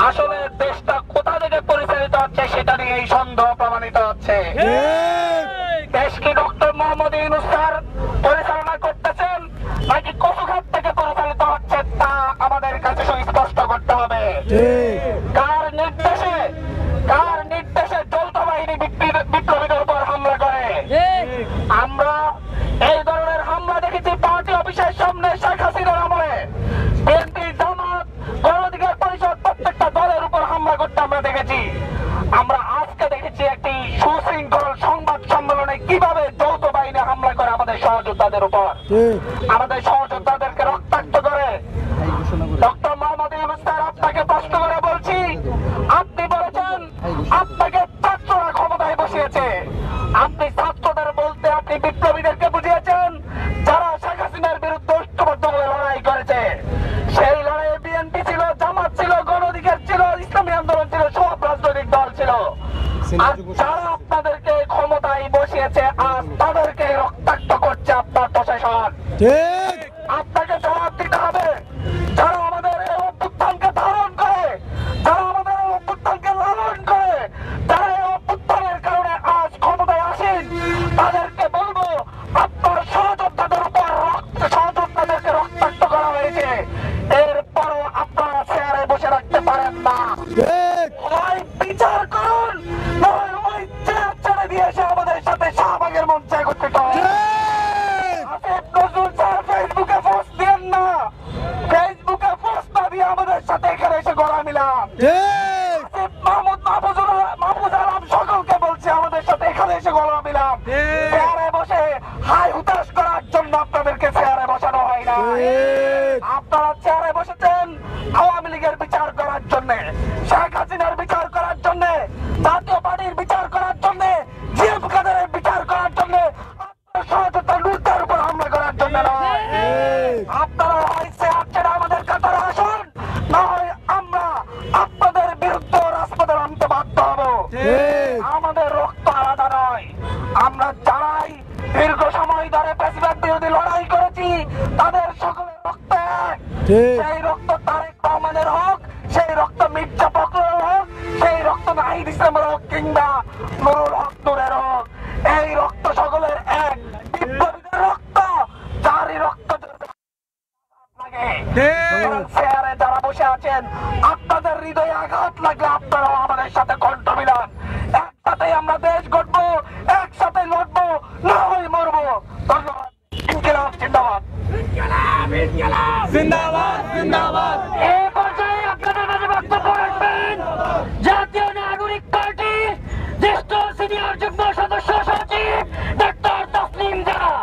আসলে দেশটা কোথা থেকে পরিচালিত হচ্ছে সেটা নিয়ে এই সন্দেহ প্রমাণিত হচ্ছে। দেশকে ডক্টর মোহাম্মদ ইউনূস স্যার পরিচালনা করতেছেন নাকি কচুঘাট থেকে পরিচালিত হচ্ছে তা আমাদের কাছে সুস্পষ্ট করতে হবে। কার নির্দেশে যৌথ বাহিনী বিপ্লবীদের উপর হামলা করে? আমরা এই ধরনের হামলা দেখেছি পার্টি অফিসের সামনে শেখ হাসিনার আমলে। বিএনপি, জামাত, গণ অধিকার পরিষদ প্রত্যেকটা দলের উপর হামলা করতে আমরা দেখেছি। আমরা আজকে দেখেছি একটি সুশৃঙ্খল সংবাদ সম্মেলনে কিভাবে যৌথ বাহিনী হামলা করে আমাদের সহযোদ্ধাদের উপর, আমাদের সহযোদ্ধাদেরকে রক্তাক্ত করে। ডক্টর মোহাম্মদ ইউনূস স্যার, আপনাকে প্রশ্ন করে বলছি, আপনি বলেছেন আপনাকে ছাত্ররা ক্ষমতায় বসিয়েছে। আপনি ছাত্রদের বলতে আপনি বিপ্লবীদেরকে বুঝিয়েছেন যারা শেখ হাসিনার বিরুদ্ধে ঐক্যবদ্ধভাবে লড়াই করেছে। সেই লড়াইয়ে বিএনপি ছিল, জামাত ছিল, গণ অধিকার ছিল, ইসলামী আন্দোলন ছিল, সব রাজনৈতিক দল ছিল। আর যারা আপনাদেরকে ক্ষমতায় বসিয়েছে আজ তাদেরকে রক্তাক্ত করছে আপনার প্রশাসন। আপনাকে জবাব দিতে হবে। যারা আমাদের এই অভ্যুত্থানকে ধারণ করে, যারা আমাদের এই অভ্যুত্থানকে লালন করে, যারা এই অভ্যুত্থানের কারণে আজ ক্ষমতায় আসেন, তাদেরকে বলবো আপনার সহযোদ্ধাদের উপর সহযোদ্ধাদেরকে রক্তাক্ত করা হয়েছে। এরপরও আপনারা চেয়ারে বসে রাখতে পারেন না। হয় বিচার করুন, নয় ওই চেয়ার ছেড়ে দিয়ে এসে আমাদের সাথে শাহবাগের মঞ্চে একত্রিত হন। আসিফ নজরুল স্যার ফেসবুকে পোস্ট দিয়েন না, ফেসবুকে পোস্ট না দিয়ে আমাদের সাথে এখানে এসে গলা মিলান। আসিফ মাহফুজ আলম সকলকে বলছে আমাদের সাথে এখানে এসে গলা মিলান। চেয়ারে বসে হাই হুতাশ করার জন্য আপনাদেরকে চেয়ারে বসানো হয় না। আপনারা চেয়ারে বসেছেন আওয়ামী লীগের বিচার করার জন্য, শেখ হাসিনার বিচার করার জন্য, জাতীয় পার্টির বিচার করার জন্য, জিএফ কাদেরের বিচার করার জন্য, আপনার সহযোদ্ধা লুটদের উপর হামলা করার জন্য নয়। আপনারা হয় চেয়ার ছেড়ে আমাদের কাতারে আসুন, না হয় আমরা আপনাদের বিরুদ্ধে রাজপথে নামতে বাধ্য হব। আমাদের রক্ত আলাদা নয়। আমরা যারাই দীর্ঘ সময় ধরে ফ্যাসিবাদ বিরোধী লড়াই করেছি তাদের সকলের রক্ত এক। সেই রক্ত তারেক রহমানের হোক, সেই রক্ত মির্জা ফখরুলের হোক, সেই রক্ত নাহিদ ইসলামের হোক কিংবা নুরুল হক নূরের হোক, এই রক্ত সকলের এক। বিপ্লবীদের রক্ত, যারই রক্ত লাগে। চেয়ারে যারা বসে আছেন, আপনাদের হৃদয়ে আঘাত লাগলে আপনারাও আমাদের সাথে কণ্ঠ মিলান। একসাথে আমরা দেশ গড়বো, একসাথে লড়বো, না হয় মরবো। ধন্যবাদ। ইনকিলাব জিন্দাবাদ। জিন্দাবাদ জিন্দাবাদ। এই পর্যায়ে আপনাদের মাঝে বক্তব্য রাখবেন জাতীয় নাগরিক পার্টি জ্যেষ্ঠ সিনিয়র যুগ্ম সদস্য সচিব ডাক্তার তাসনিম জারা।